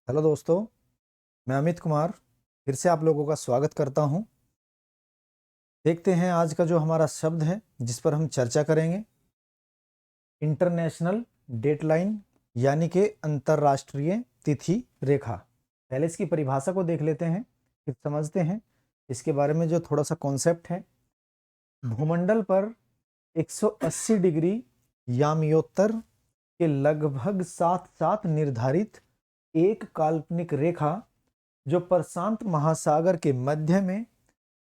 Hello दोस्तों, मैं अमित कुमार फिर से आप लोगों का स्वागत करता हूं। देखते हैं आज का जो हमारा शब्द है जिस पर हम चर्चा करेंगे, इंटरनेशनल डेटलाइन यानी कि अंतर्राष्ट्रीय तिथि रेखा। पहले इसकी परिभाषा को देख लेते हैं, फिर समझते हैं इसके बारे में जो थोड़ा सा कॉन्सेप्ट है। भूमंडल पर 180 डिग्री याम्योत्तर के लगभग साथ साथ निर्धारित एक काल्पनिक रेखा जो प्रशांत महासागर के मध्य में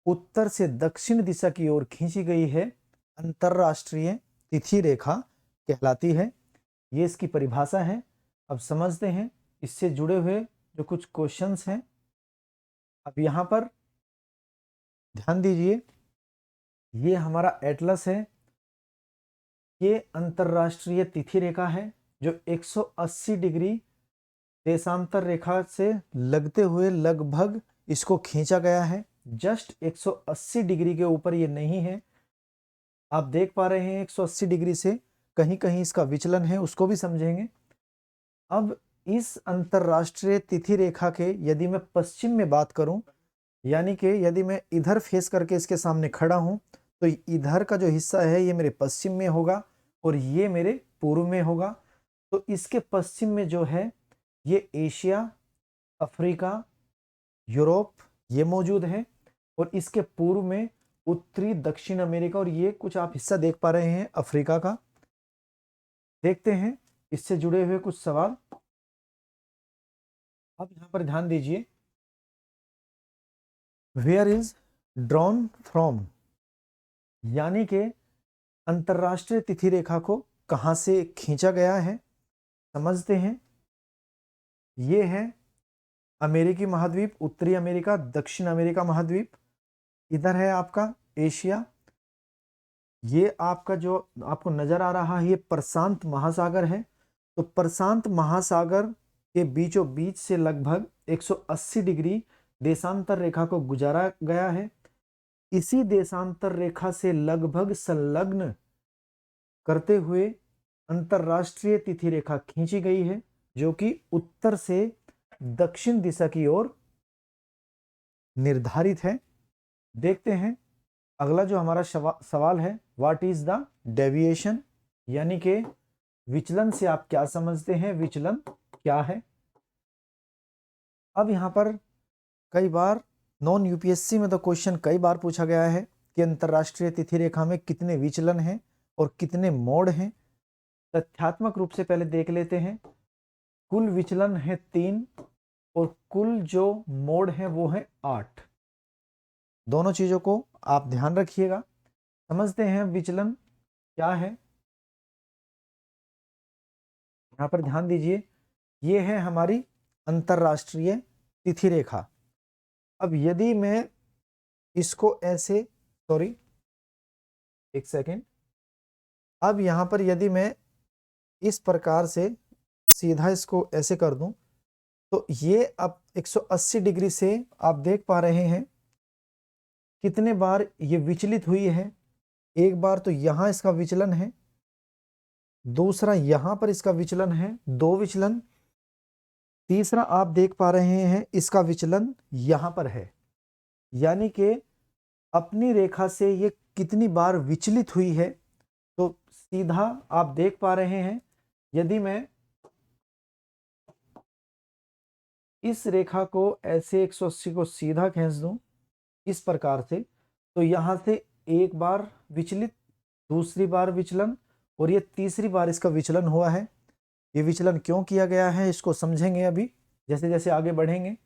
उत्तर से दक्षिण दिशा की ओर खींची गई है, अंतरराष्ट्रीय तिथि रेखा कहलाती है। ये इसकी परिभाषा है। अब समझते हैं इससे जुड़े हुए जो कुछ क्वेश्चंस हैं। अब यहाँ पर ध्यान दीजिए, ये हमारा एटलस है। ये अंतरराष्ट्रीय तिथि रेखा है जो 180 डिग्री देशांतर रेखा से लगते हुए लगभग इसको खींचा गया है। जस्ट 180 डिग्री के ऊपर ये नहीं है। आप देख पा रहे हैं 180 डिग्री से कहीं कहीं इसका विचलन है, उसको भी समझेंगे। अब इस अंतरराष्ट्रीय तिथि रेखा के यदि मैं पश्चिम में बात करूं, यानी कि यदि मैं इधर फेस करके इसके सामने खड़ा हूं, तो इधर का जो हिस्सा है ये मेरे पश्चिम में होगा और ये मेरे पूर्व में होगा। तो इसके पश्चिम में जो है ये एशिया, अफ्रीका, यूरोप ये मौजूद है और इसके पूर्व में उत्तरी दक्षिण अमेरिका, और ये कुछ आप हिस्सा देख पा रहे हैं अफ्रीका का। देखते हैं इससे जुड़े हुए कुछ सवाल। अब यहां पर ध्यान दीजिए, वेयर इज ड्रॉन फ्रॉम, यानी कि अंतरराष्ट्रीय तिथि रेखा को कहां से खींचा गया है, समझते हैं। ये है अमेरिकी महाद्वीप, उत्तरी अमेरिका, दक्षिण अमेरिका महाद्वीप। इधर है आपका एशिया। ये आपका जो आपको नजर आ रहा है ये प्रशांत महासागर है। तो प्रशांत महासागर के बीचों बीच से लगभग 180 डिग्री देशांतर रेखा को गुजारा गया है। इसी देशांतर रेखा से लगभग संलग्न करते हुए अंतरराष्ट्रीय तिथि रेखा खींची गई है जो कि उत्तर से दक्षिण दिशा की ओर निर्धारित है। देखते हैं अगला जो हमारा सवाल है, व्हाट इज द डेविएशन, यानी कि विचलन से आप क्या समझते हैं, विचलन क्या है। अब यहां पर कई बार नॉन यूपीएससी में तो क्वेश्चन कई बार पूछा गया है कि अंतरराष्ट्रीय तिथि रेखा में कितने विचलन हैं और कितने मोड हैं। तथ्यात्मक रूप से पहले देख लेते हैं। कुल विचलन है 3 और कुल जो मोड है वो है 8। दोनों चीजों को आप ध्यान रखिएगा। समझते हैं विचलन क्या है। यहां पर ध्यान दीजिए, ये है हमारी अंतरराष्ट्रीय तिथि रेखा। अब यदि मैं इसको ऐसे, सॉरी एक सेकेंड, अब यहां पर यदि मैं इस प्रकार से सीधा इसको ऐसे कर दूं, तो ये अब 180 डिग्री से आप देख पा रहे हैं कितने बार ये विचलित हुई है। एक बार तो यहां इसका विचलन है, दूसरा यहां पर इसका विचलन है, 2 विचलन, तीसरा आप देख पा रहे हैं इसका विचलन यहां पर है। यानी कि अपनी रेखा से ये कितनी बार विचलित हुई है। तो सीधा आप देख पा रहे हैं, यदि मैं इस रेखा को ऐसे 180 को सीधा खींच दूं इस प्रकार से, तो यहां से एक बार विचलित, दूसरी बार विचलन और ये तीसरी बार इसका विचलन हुआ है। ये विचलन क्यों किया गया है इसको समझेंगे अभी जैसे जैसे आगे बढ़ेंगे।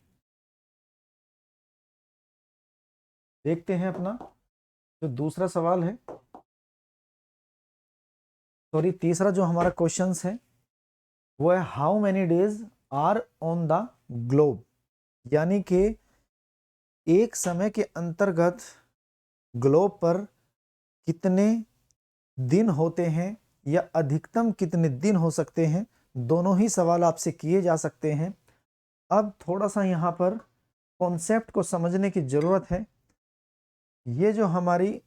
देखते हैं अपना जो दूसरा सवाल है, सॉरी तीसरा जो हमारा क्वेश्चन है वो है how many days are on the globe, यानी कि एक समय के अंतर्गत ग्लोब पर कितने दिन होते हैं या अधिकतम कितने दिन हो सकते हैं। दोनों ही सवाल आपसे किए जा सकते हैं। अब थोड़ा सा यहाँ पर कॉन्सेप्ट को समझने की जरूरत है। ये जो हमारी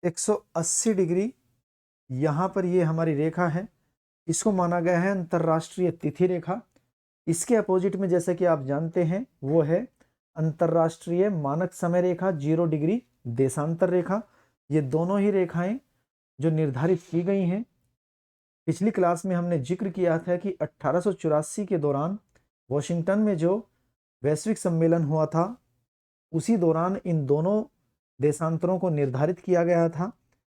180 डिग्री यहाँ पर ये हमारी रेखा है, इसको माना गया है अंतरराष्ट्रीय तिथि रेखा। इसके अपोजिट में जैसे कि आप जानते हैं वो है अंतरराष्ट्रीय मानक समय रेखा 0 डिग्री देशांतर रेखा। ये दोनों ही रेखाएं जो निर्धारित की गई हैं, पिछली क्लास में हमने जिक्र किया था कि 1884 के दौरान वॉशिंगटन में जो वैश्विक सम्मेलन हुआ था, उसी दौरान इन दोनों देशांतरों को निर्धारित किया गया था।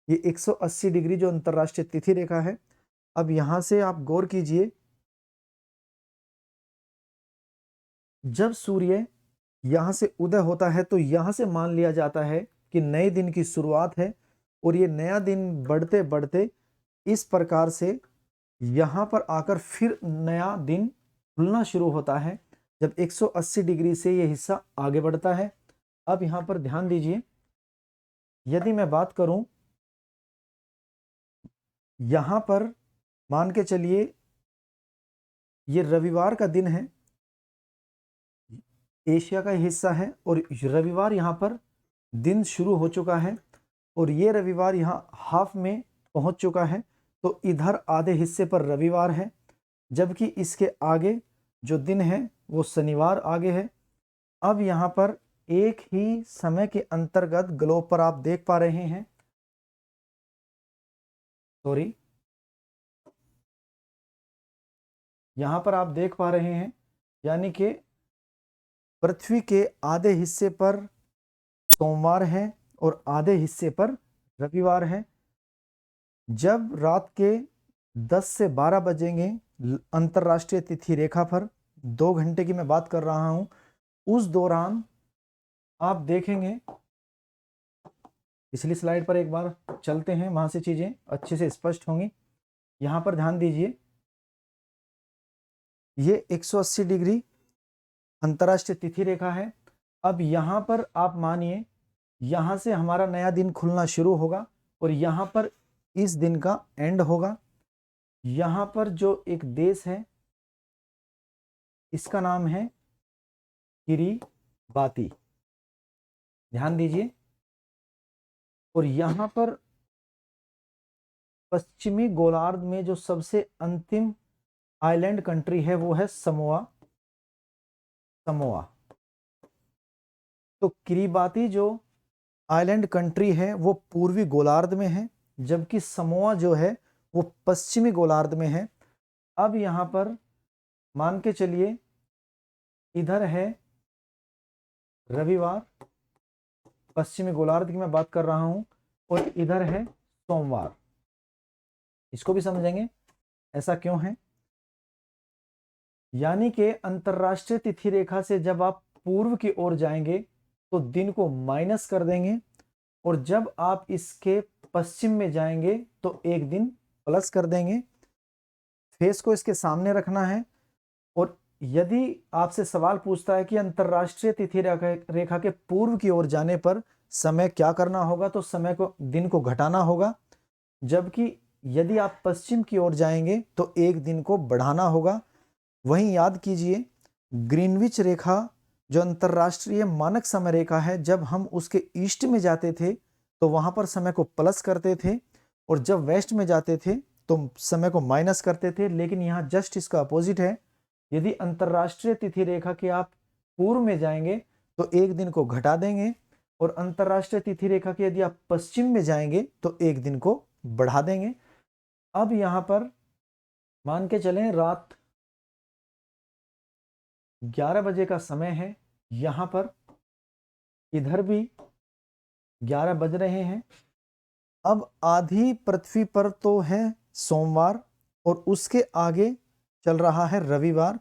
ये 180 डिग्री जो अंतरराष्ट्रीय तिथि रेखा है। अब यहां से आप गौर कीजिए, जब सूर्य यहां से उदय होता है तो यहां से मान लिया जाता है कि नए दिन की शुरुआत है, और ये नया दिन बढ़ते बढ़ते इस प्रकार से यहां पर आकर फिर नया दिन खुलना शुरू होता है जब 180 डिग्री से ये हिस्सा आगे बढ़ता है। अब यहां पर ध्यान दीजिए, यदि मैं बात करूं यहां पर, मान के चलिए ये रविवार का दिन है, एशिया का हिस्सा है, और रविवार यहाँ पर दिन शुरू हो चुका है, और ये रविवार यहाँ हाफ में पहुँच चुका है, तो इधर आधे हिस्से पर रविवार है, जबकि इसके आगे जो दिन है वो शनिवार आगे है। अब यहाँ पर एक ही समय के अंतर्गत ग्लोब पर आप देख पा रहे हैं, सॉरी, यहाँ पर आप देख पा रहे हैं, यानी कि पृथ्वी के आधे हिस्से पर सोमवार है और आधे हिस्से पर रविवार है। जब रात के 10 से 12 बजेंगे अंतरराष्ट्रीय तिथि रेखा पर, 2 घंटे की मैं बात कर रहा हूं, उस दौरान आप देखेंगे, पिछली स्लाइड पर एक बार चलते हैं, वहां से चीजें अच्छे से स्पष्ट होंगी। यहां पर ध्यान दीजिए, ये 180 डिग्री अंतरराष्ट्रीय तिथि रेखा है। अब यहां पर आप मानिए, यहां से हमारा नया दिन खुलना शुरू होगा और यहां पर इस दिन का एंड होगा। यहां पर जो एक देश है इसका नाम है किरीबाती, ध्यान दीजिए। और यहां पर पश्चिमी गोलार्ध में जो सबसे अंतिम आइलैंड कंट्री है वो है समोआ। समोआ, तो किरीबाती जो आइलैंड कंट्री है वो पूर्वी गोलार्ध में है, जबकि समोआ जो है वो पश्चिमी गोलार्ध में है। अब यहां पर मान के चलिए, इधर है रविवार, पश्चिमी गोलार्ध की मैं बात कर रहा हूं, और इधर है सोमवार। इसको भी समझेंगे ऐसा क्यों है। यानी कि अंतरराष्ट्रीय तिथि रेखा से जब आप पूर्व की ओर जाएंगे तो दिन को माइनस कर देंगे, और जब आप इसके पश्चिम में जाएंगे तो एक दिन प्लस कर देंगे। फेस को इसके सामने रखना है। और यदि आपसे सवाल पूछता है कि अंतरराष्ट्रीय तिथि रेखा के पूर्व की ओर जाने पर समय क्या करना होगा, तो समय को, दिन को घटाना होगा, जबकि यदि आप पश्चिम की ओर जाएंगे तो एक दिन को बढ़ाना होगा। वहीं याद कीजिए, ग्रीनविच रेखा जो अंतरराष्ट्रीय मानक समय रेखा है, जब हम उसके ईस्ट में जाते थे तो वहां पर समय को प्लस करते थे, और जब वेस्ट में जाते थे तो समय को माइनस करते थे। लेकिन यहाँ जस्ट इसका अपोजिट है, यदि अंतरराष्ट्रीय तिथि रेखा के आप पूर्व में जाएंगे तो एक दिन को घटा देंगे, और अंतरराष्ट्रीय तिथि रेखा के यदि आप पश्चिम में जाएंगे तो एक दिन को बढ़ा देंगे। अब यहां पर मान के चलें रात 11 बजे का समय है, यहां पर इधर भी 11 बज रहे हैं। अब आधी पृथ्वी पर तो है सोमवार, और उसके आगे चल रहा है रविवार।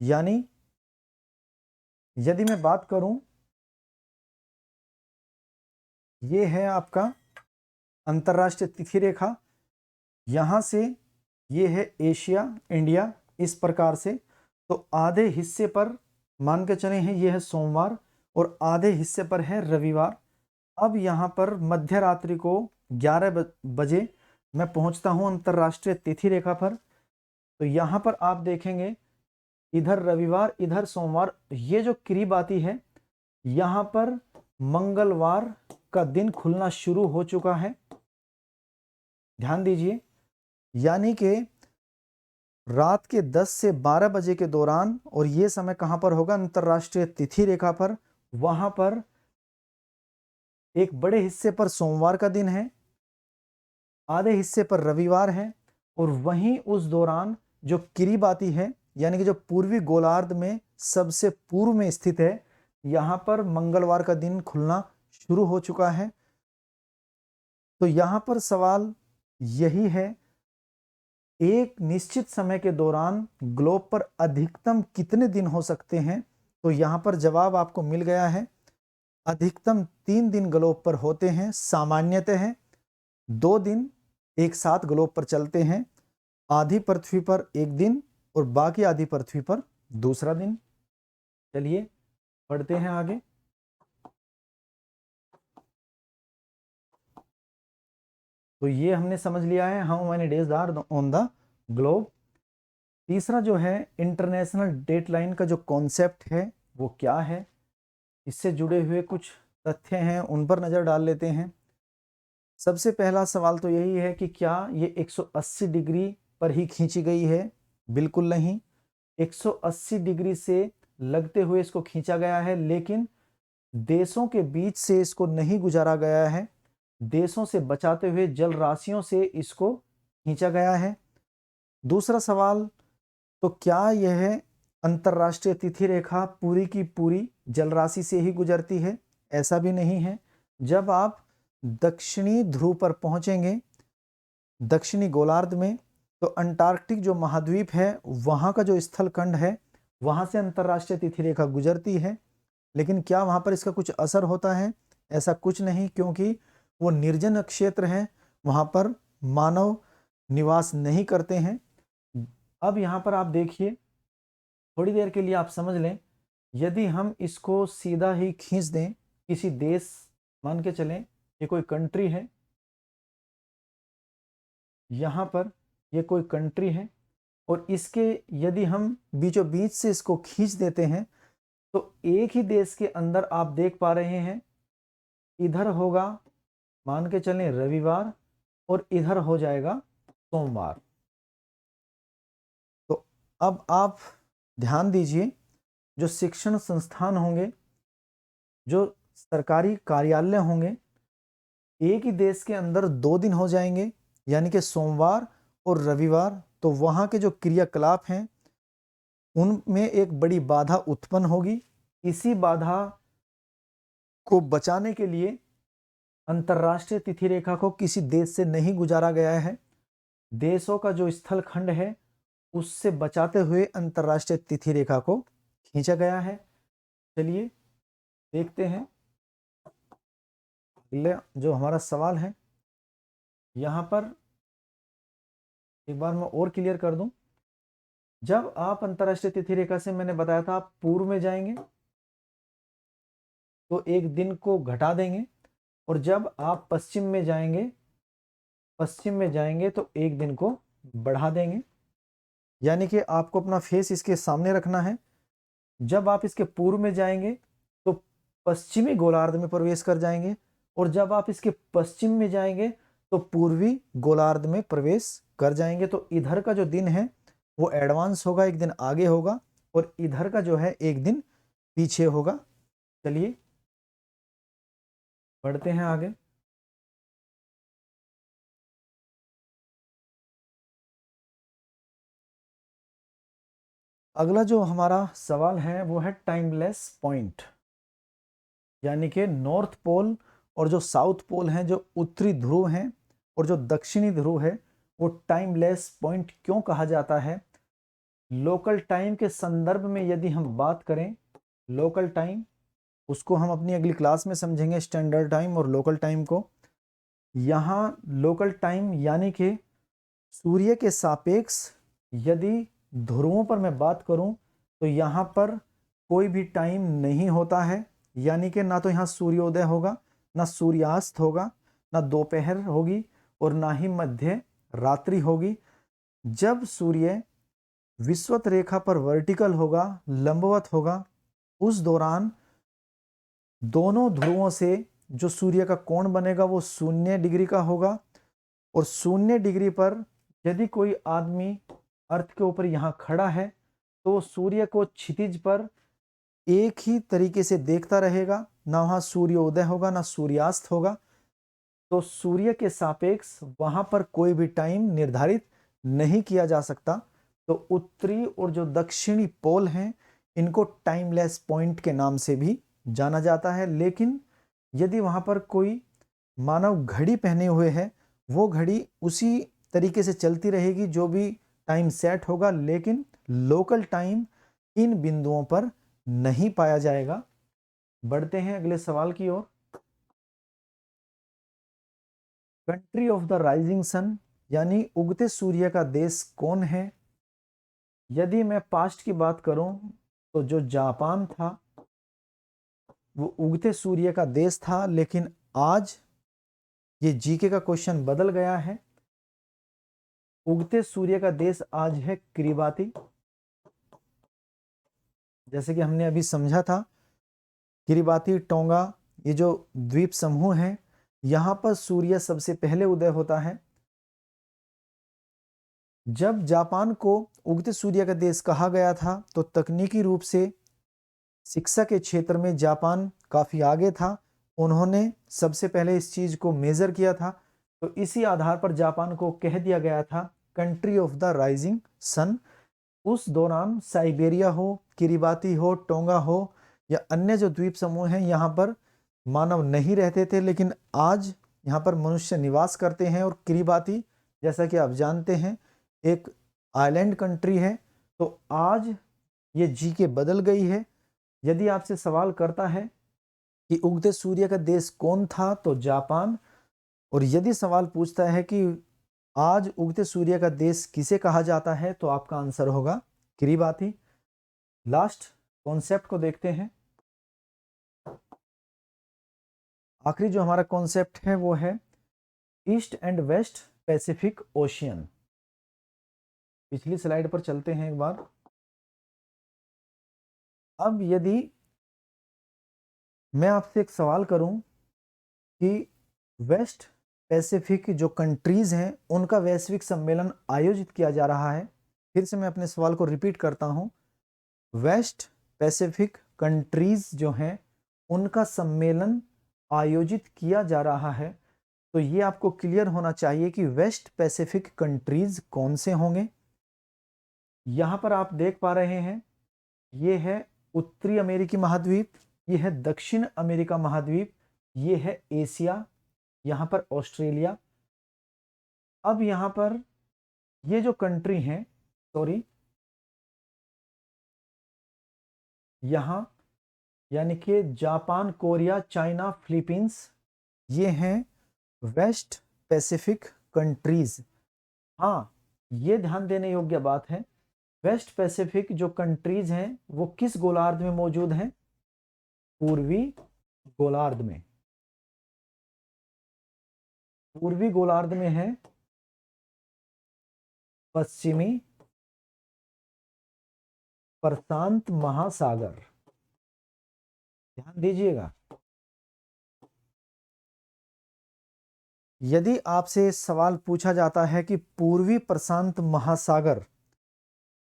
यानी यदि मैं बात करूं, ये है आपका अंतरराष्ट्रीय तिथि रेखा, यहां से ये है एशिया, इंडिया, इस प्रकार से। तो आधे हिस्से पर मान के चले हैं ये है सोमवार, और आधे हिस्से पर है रविवार। अब यहाँ पर मध्य रात्रि को 11 बजे मैं पहुंचता हूं अंतरराष्ट्रीय तिथि रेखा पर। तो यहाँ पर आप देखेंगे, इधर रविवार, इधर सोमवार, ये जो किरीबाती है यहाँ पर मंगलवार का दिन खुलना शुरू हो चुका है, ध्यान दीजिए। यानी कि रात के 10 से 12 बजे के दौरान, और ये समय कहां पर होगा, अंतरराष्ट्रीय तिथि रेखा पर, वहां पर एक बड़े हिस्से पर सोमवार का दिन है, आधे हिस्से पर रविवार है, और वहीं उस दौरान जो किरीबाती है यानी कि जो पूर्वी गोलार्ध में सबसे पूर्व में स्थित है, यहां पर मंगलवार का दिन खुलना शुरू हो चुका है। तो यहां पर सवाल यही है, एक निश्चित समय के दौरान ग्लोब पर अधिकतम कितने दिन हो सकते हैं? तो यहां पर जवाब आपको मिल गया है, अधिकतम 3 दिन ग्लोब पर होते हैं। सामान्यतः 2 दिन एक साथ ग्लोब पर चलते हैं, आधी पृथ्वी पर एक दिन और बाकी आधी पृथ्वी पर दूसरा दिन। चलिए पढ़ते हैं आगे। तो ये हमने समझ लिया है, how many days are on the globe. तीसरा जो है इंटरनेशनल डेटलाइन का जो कॉन्सेप्ट है वो क्या है, इससे जुड़े हुए कुछ तथ्य हैं, उन पर नज़र डाल लेते हैं। सबसे पहला सवाल तो यही है कि क्या ये 180 डिग्री पर ही खींची गई है? बिल्कुल नहीं, 180 डिग्री से लगते हुए इसको खींचा गया है, लेकिन देशों के बीच से इसको नहीं गुजारा गया है, देशों से बचाते हुए जल राशियों से इसको खींचा गया है। दूसरा सवाल, तो क्या यह अंतरराष्ट्रीय तिथि रेखा पूरी की पूरी जल राशि से ही गुजरती है? ऐसा भी नहीं है। जब आप दक्षिणी ध्रुव पर पहुंचेंगे, दक्षिणी गोलार्ध में, तो अंटार्कटिक जो महाद्वीप है वहां का जो स्थलखंड है वहां से अंतरराष्ट्रीय तिथि रेखा गुजरती है। लेकिन क्या वहां पर इसका कुछ असर होता है? ऐसा कुछ नहीं, क्योंकि वो निर्जन क्षेत्र है, वहां पर मानव निवास नहीं करते हैं। अब यहां पर आप देखिए, थोड़ी देर के लिए आप समझ लें, यदि हम इसको सीधा ही खींच दें किसी देश, मान के चलें ये कोई कंट्री है, यहाँ पर ये कोई कंट्री है, और इसके यदि हम बीचों बीच से इसको खींच देते हैं, तो एक ही देश के अंदर आप देख पा रहे हैं, इधर होगा मान के चलें रविवार और इधर हो जाएगा सोमवार। तो अब आप ध्यान दीजिए, जो शिक्षण संस्थान होंगे, जो सरकारी कार्यालय होंगे, एक ही देश के अंदर 2 दिन हो जाएंगे, यानी कि सोमवार और रविवार। तो वहाँ के जो क्रियाकलाप हैं उनमें एक बड़ी बाधा उत्पन्न होगी। इसी बाधा को बचाने के लिए अंतरराष्ट्रीय तिथि रेखा को किसी देश से नहीं गुजारा गया है, देशों का जो स्थल खंड है उससे बचाते हुए अंतरराष्ट्रीय तिथि रेखा को खींचा गया है। चलिए देखते हैं अगले जो हमारा सवाल है। यहाँ पर एक बार मैं और क्लियर कर दूं, जब आप अंतरराष्ट्रीय तिथि रेखा से, मैंने बताया था आप पूर्व में जाएंगे तो एक दिन को घटा देंगे, और जब आप पश्चिम में जाएंगे, तो एक दिन को बढ़ा देंगे। यानी कि आपको अपना फेस इसके सामने रखना है। जब आप इसके पूर्व में जाएंगे तो पश्चिमी गोलार्ध में प्रवेश कर जाएंगे, और जब आप इसके पश्चिम में जाएंगे तो पूर्वी गोलार्ध में प्रवेश कर जाएंगे। तो इधर का जो दिन है वो एडवांस होगा, एक दिन आगे होगा, और इधर का जो है एक दिन पीछे होगा। चलिए बढ़ते हैं आगे। अगला जो हमारा सवाल है वो है टाइमलेस पॉइंट, यानी कि नॉर्थ पोल और जो साउथ पोल हैं, जो उत्तरी ध्रुव हैं और जो दक्षिणी ध्रुव है, वो टाइमलेस पॉइंट क्यों कहा जाता है? लोकल टाइम के संदर्भ में यदि हम बात करें, लोकल टाइम उसको हम अपनी अगली क्लास में समझेंगे, स्टैंडर्ड टाइम और लोकल टाइम को। यहाँ लोकल टाइम यानी कि सूर्य के सापेक्ष यदि ध्रुवों पर मैं बात करूं तो यहाँ पर कोई भी टाइम नहीं होता है, यानी कि ना तो यहाँ सूर्योदय होगा, ना सूर्यास्त होगा, ना दोपहर होगी और ना ही मध्य रात्रि होगी। जब सूर्य विषुवत रेखा पर वर्टिकल होगा, लंबवत होगा, उस दौरान दोनों ध्रुवों से जो सूर्य का कोण बनेगा वो 0 डिग्री का होगा, और 0 डिग्री पर यदि कोई आदमी अर्थ के ऊपर यहाँ खड़ा है तो सूर्य को क्षितिज पर एक ही तरीके से देखता रहेगा, ना वहाँ सूर्योदय होगा ना सूर्यास्त होगा। तो सूर्य के सापेक्ष वहां पर कोई भी टाइम निर्धारित नहीं किया जा सकता। तो उत्तरी और जो दक्षिणी पोल हैं इनको टाइमलेस पॉइंट के नाम से भी जाना जाता है। लेकिन यदि वहां पर कोई मानव घड़ी पहने हुए है, वो घड़ी उसी तरीके से चलती रहेगी जो भी टाइम सेट होगा, लेकिन लोकल टाइम इन बिंदुओं पर नहीं पाया जाएगा। बढ़ते हैं अगले सवाल की ओर। Country of the rising sun यानी उगते सूर्य का देश कौन है? यदि मैं पास्ट की बात करूं तो जो जापान था वो उगते सूर्य का देश था, लेकिन आज ये जीके का क्वेश्चन बदल गया है। उगते सूर्य का देश आज है किरिबाती। जैसे कि हमने अभी समझा था, किरिबाती, टोंगा, ये जो द्वीप समूह हैं, यहां पर सूर्य सबसे पहले उदय होता है। जब जापान को उगते सूर्य का देश कहा गया था तो तकनीकी रूप से शिक्षा के क्षेत्र में जापान काफी आगे था। उन्होंने सबसे पहले इस चीज को मेजर किया था, तो इसी आधार पर जापान को कह दिया गया था country of the rising sun. उस दौरान साइबेरिया हो, किरिबाती हो, टोंगा हो या अन्य जो द्वीप समूह हैं, यहाँ पर मानव नहीं रहते थे, लेकिन आज यहाँ पर मनुष्य निवास करते हैं। और किरिबाती, जैसा कि आप जानते हैं, एक आइलैंड कंट्री है। तो आज ये जीके बदल गई है। यदि आपसे सवाल करता है कि उगते सूर्य का देश कौन था, तो जापान। और यदि सवाल पूछता है कि आज उगते सूर्य का देश किसे कहा जाता है, तो आपका आंसर होगा किरिबाती। लास्ट कॉन्सेप्ट को देखते हैं। आखिरी जो हमारा कॉन्सेप्ट है वो है east and west Pacific Ocean. पिछली स्लाइड पर चलते हैं एक बार। अब यदि मैं आपसे एक सवाल करूं कि वेस्ट पैसिफिक जो कंट्रीज हैं उनका वैश्विक सम्मेलन आयोजित किया जा रहा है। फिर से मैं अपने सवाल को रिपीट करता हूं। वेस्ट पैसिफिक कंट्रीज जो हैं उनका सम्मेलन आयोजित किया जा रहा है। तो ये आपको क्लियर होना चाहिए कि वेस्ट पैसिफिक कंट्रीज कौन से होंगे। यहां पर आप देख पा रहे हैं, ये है उत्तरी अमेरिकी महाद्वीप, ये है दक्षिण अमेरिका महाद्वीप, ये है एशिया, यहां पर ऑस्ट्रेलिया। अब यहां पर ये जो कंट्री हैं, सॉरी, यहां यानी कि जापान, कोरिया, चाइना, फिलीपींस, ये हैं वेस्ट पैसिफिक कंट्रीज। हाँ, ये ध्यान देने योग्य बात है, वेस्ट पैसिफिक जो कंट्रीज हैं वो किस गोलार्ध में मौजूद हैं? पूर्वी गोलार्ध में। पूर्वी गोलार्ध में है पश्चिमी प्रशांत महासागर। ध्यान दीजिएगा, यदि आपसे सवाल पूछा जाता है कि पूर्वी प्रशांत महासागर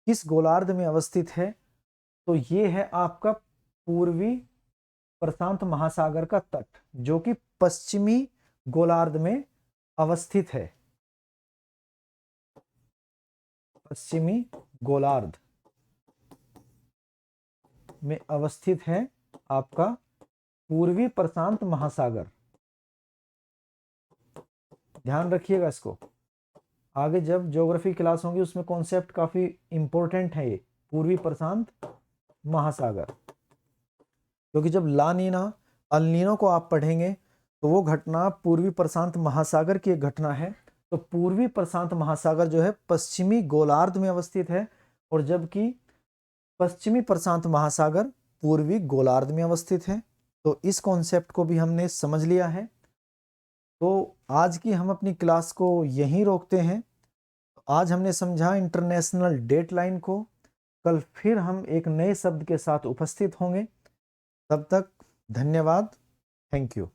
किस गोलार्ध में अवस्थित है, तो ये है आपका पूर्वी प्रशांत महासागर का तट, जो कि पश्चिमी गोलार्ध में अवस्थित है। पश्चिमी गोलार्ध में अवस्थित है आपका पूर्वी प्रशांत महासागर। ध्यान रखिएगा इसको, आगे जब ज्योग्राफी क्लास होंगी उसमें कॉन्सेप्ट काफी इंपॉर्टेंट है ये पूर्वी प्रशांत महासागर। क्योंकि जब ला नीना अल नीनो को आप पढ़ेंगे तो वो घटना पूर्वी प्रशांत महासागर की एक घटना है। तो पूर्वी प्रशांत महासागर जो है पश्चिमी गोलार्ध में अवस्थित है, और जबकि पश्चिमी प्रशांत महासागर पूर्वी गोलार्ध में अवस्थित है। तो इस कॉन्सेप्ट को भी हमने समझ लिया है। तो आज की हम अपनी क्लास को यहीं रोकते हैं। आज हमने समझा इंटरनेशनल डेडलाइन को। कल फिर हम एक नए शब्द के साथ उपस्थित होंगे। तब तक धन्यवाद। Thank you.